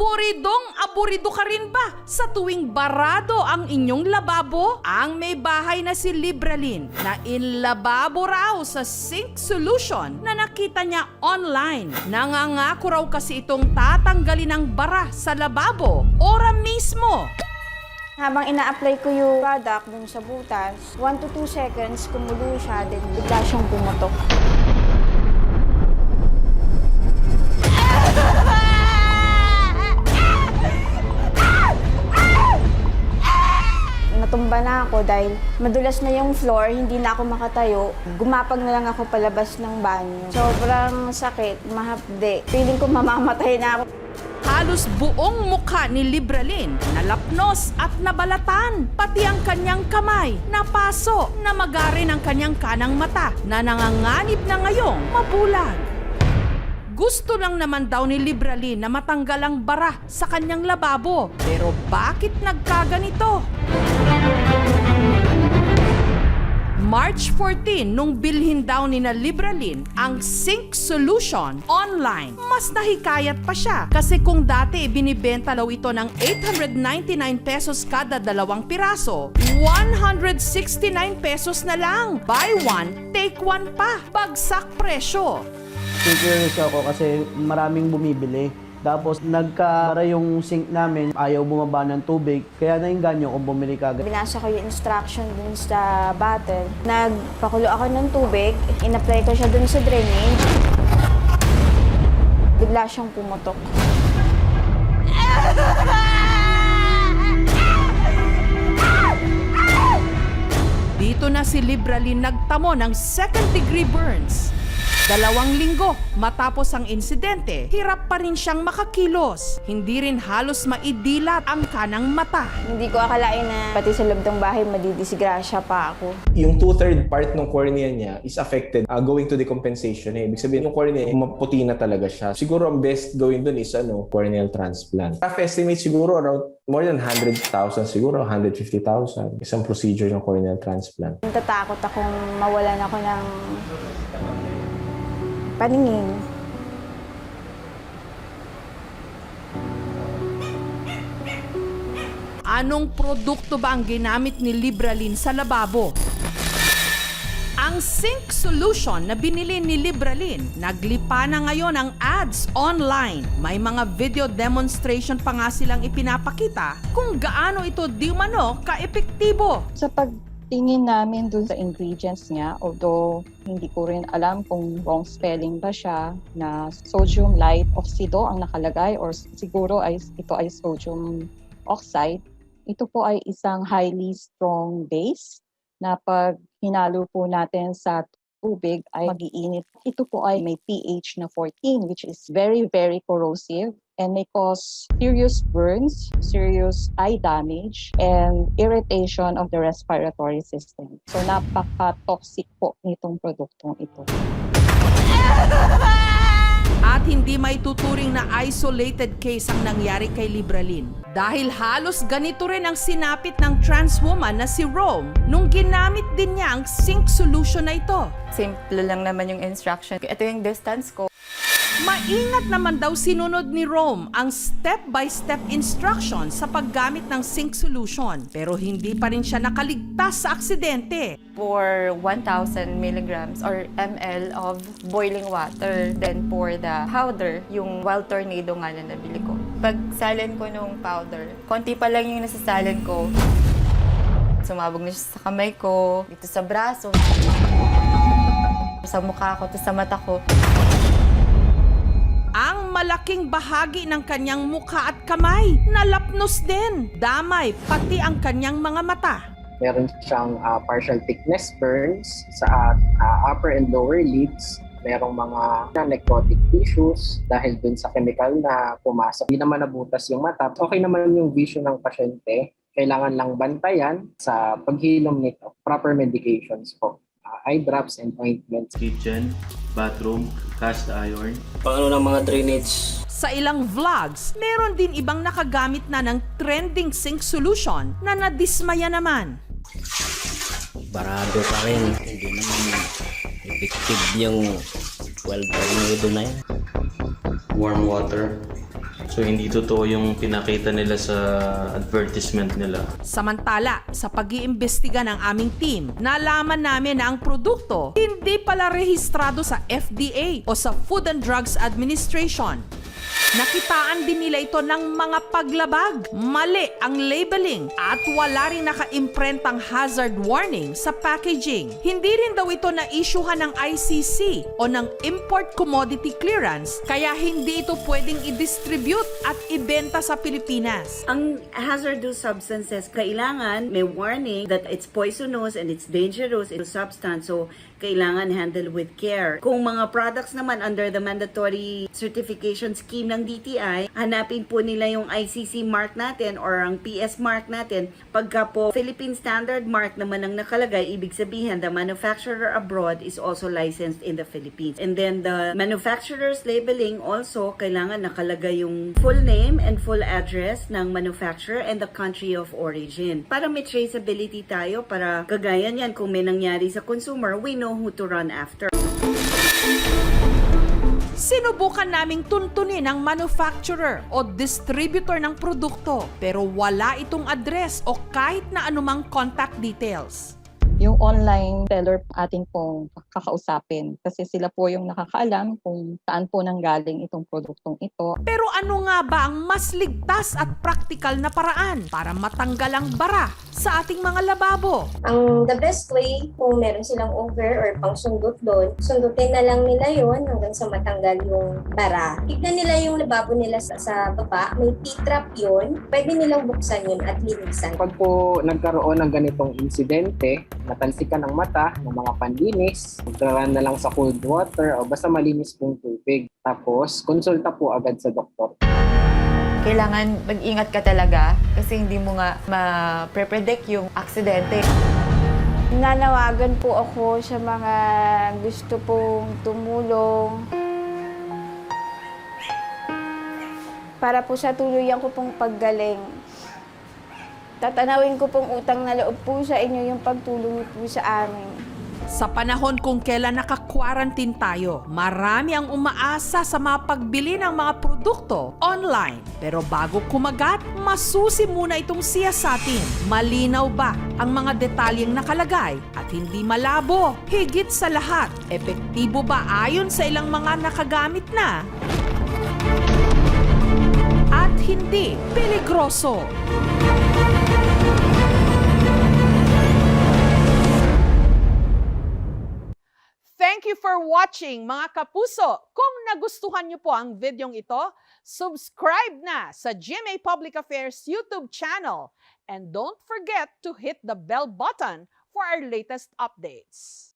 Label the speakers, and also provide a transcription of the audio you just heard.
Speaker 1: Aburidong ka rin ba sa tuwing barado ang inyong lababo? Ang may bahay na si Libralyn na inlababo raw sa sink solution na nakita niya online. Nangangako raw kasi itong tatanggalin ang bara sa lababo ora mismo.
Speaker 2: Habang ina-apply ko yung product dun sa butas, 1 to 2 seconds kumulo siya, then bigla siyang pumutok. Natumba na ako dahil madulas na yung floor, hindi na ako makatayo. Gumapag na lang ako palabas ng banyo. Sobrang sakit, mahapde. Feeling ko mamamatay na ako.
Speaker 1: Halos buong mukha ni Libralyn nalapnos at nabalatan, pati ang kanyang kamay, napaso, namagarin ang kanyang kanang mata na nanganganib na ngayong mabulag. Gusto lang naman daw ni Libralyn na matanggal ang bara sa kanyang lababo. Pero bakit nagkaganito? March 14 nung bilhin daw ni na Libralyn ang sink solution online. Mas nahikayat pa siya kasi kung dati binibenta daw ito ng 899 pesos kada 2 piraso, 169 pesos na lang. Buy one, take one pa. Bagsak presyo.
Speaker 3: Curious ako kasi maraming bumibili. Tapos nagkara yung sink namin, ayaw bumaba ng tubig, kaya nainganyo kung bumili ka agad.
Speaker 2: Binasa ko yung instruction dun sa bottle. Nagpakulo ako ng tubig, in-apply ko siya dun sa drainage. Bigla siyang pumutok.
Speaker 1: Dito na si Libralyn nagtamo ng second-degree burns. 2 linggo matapos ang insidente, hirap pa rin siyang makakilos. Hindi rin halos maidilat ang kanang mata.
Speaker 2: Hindi ko akalain na pati sa loob ng bahay madidisgrasya pa ako.
Speaker 4: Yung 2/3 part ng cornea niya is affected going to decompensation. Ibig sabihin, yung cornea, maputi na talaga siya. Siguro ang best gawin dun is corneal transplant. Rough estimate siguro around more than 100,000, siguro 150,000. Isang procedure ng corneal transplant.
Speaker 2: Natatakot akong mawalan ako ng paningin.
Speaker 1: Anong produkto ba ang ginamit ni Libralyn sa lababo? Ang sink solution na binili ni Libralyn, naglipa na ngayon ang ads online. May mga video demonstration pa nga silang ipinapakita kung gaano ito di umano ka-epektibo.
Speaker 5: Sa pagtingin namin dun sa ingredients niya, although hindi ko rin alam kung wrong spelling ba siya, na sodium light oxido ang nakalagay or siguro ito ay sodium oxide. Ito po ay isang highly strong base na pag hinalo po natin sa tubig ay mag-iinit. Ito po ay may pH na 14, which is very, very corrosive and may cause serious burns, serious eye damage, and irritation of the respiratory system. So napaka-toxic po nitong produktong ito.
Speaker 1: At hindi may tuturing na isolated case ang nangyari kay Libralyn. Dahil halos ganito rin ang sinapit ng trans woman na si Rome nung ginamit din niya ang sink solution na ito.
Speaker 6: Simple lang naman yung instruction. Ito yung distance ko.
Speaker 1: Maingat naman daw sinunod ni Rome ang step-by-step instruction sa paggamit ng sink solution. Pero hindi pa rin siya nakaligtas sa aksidente.
Speaker 6: For 1,000 milligrams or ml of boiling water. Then for the powder, yung Wild Tornado nga na nabili ko. Pag salin ko nung powder, konti pa lang yung nasasalin ko. Sumabog na siya sa kamay ko, dito sa braso, sa mukha ko, sa mata ko.
Speaker 1: Ang malaking bahagi ng kanyang mukha at kamay nalapnos din. Damay pati ang kanyang mga mata.
Speaker 7: Meron siyang partial thickness burns sa upper and lower lids. Merong mga necrotic tissues dahil dun sa chemical na pumasok. Hindi naman nabutas yung mata. Okay naman yung vision ng pasyente. Kailangan lang bantayan sa paghilom nito. Proper medications po. Eye drops and ointments.
Speaker 8: Kitchen, bathroom, cast iron.
Speaker 9: Paano ng mga drainage?
Speaker 1: Sa ilang vlogs, meron din ibang nakagamit na ng trending sink solution na nadismaya naman.
Speaker 9: Barado pa rin. Hindi naman effective yung Wild Tornado na yan.
Speaker 8: Warm water, So hindi totoo yung pinakita nila sa advertisement nila.
Speaker 1: Samantala, sa pag-iimbestiga ng aming team, nalaman namin na ang produkto hindi pala rehistrado sa FDA o sa Food and Drugs Administration. Nakitaan din nila ito ng mga paglabag, mali ang labeling at wala rin naka-imprentang hazard warning sa packaging. Hindi rin daw ito na-issuehan ng ICC o ng Import Commodity Clearance kaya hindi ito pwedeng i-distribute at ibenta sa Pilipinas.
Speaker 10: Ang hazardous substances, kailangan may warning that it's poisonous and it's dangerous, it's substance, so kailangan handle with care. Kung mga products naman under the mandatory certification scheme ng DTI, hanapin po nila yung ICC mark natin or ang PS mark natin. Pagka po Philippine Standard mark naman ang nakalagay, ibig sabihin the manufacturer abroad is also licensed in the Philippines. And then the manufacturer's labeling also, kailangan nakalagay yung full name and full address ng manufacturer and the country of origin. Para may traceability tayo, para kagaya niyan kung may nangyari sa consumer, we know who to run after.
Speaker 1: Sinubukan naming tuntunin ang manufacturer o distributor ng produkto pero wala itong address o kahit na anumang contact details.
Speaker 5: Yung online seller ating pong kakausapin kasi sila po yung nakakaalam kung saan po nanggaling itong produktong ito.
Speaker 1: Pero ano nga ba ang mas ligtas at practical na paraan para matanggal ang bara sa ating mga lababo?
Speaker 11: The best way, kung meron silang over or pang sundot doon, sundutin na lang nila yon hanggang sa matanggal yung bara. Tignan nila yung lababo nila sa baba, may P-trap yun, pwede nilang buksan yun at linisan.
Speaker 7: Pag po nagkaroon ng ganitong insidente, natalsikan ang mata ng mga panlinis, magdaraan na lang sa cold water o basta malinis pong tubig. Tapos, konsulta po agad sa doktor.
Speaker 6: Kailangan mag-ingat ka talaga kasi hindi mo nga ma-predict yung aksidente.
Speaker 2: Nanawagan po ako sa mga gusto pong tumulong para po sa tuluyan ko pong paggaling. Tatanawin ko pong utang na loob po sa inyo yung pagtulong niyo po sa amin.
Speaker 1: Sa panahon kung kailan naka-quarantine tayo, marami ang umaasa sa mga pagbili ng mga produkto online. Pero bago kumagat, masusi muna itong siyasatin. Malinaw ba ang mga detalyeng nakalagay at hindi malabo? Higit sa lahat, epektibo ba ayon sa ilang mga nakagamit na? At hindi peligroso. Thank you for watching, mga kapuso. Kung nagustuhan niyo po ang videong ito, subscribe na sa GMA Public Affairs YouTube channel. And don't forget to hit the bell button for our latest updates.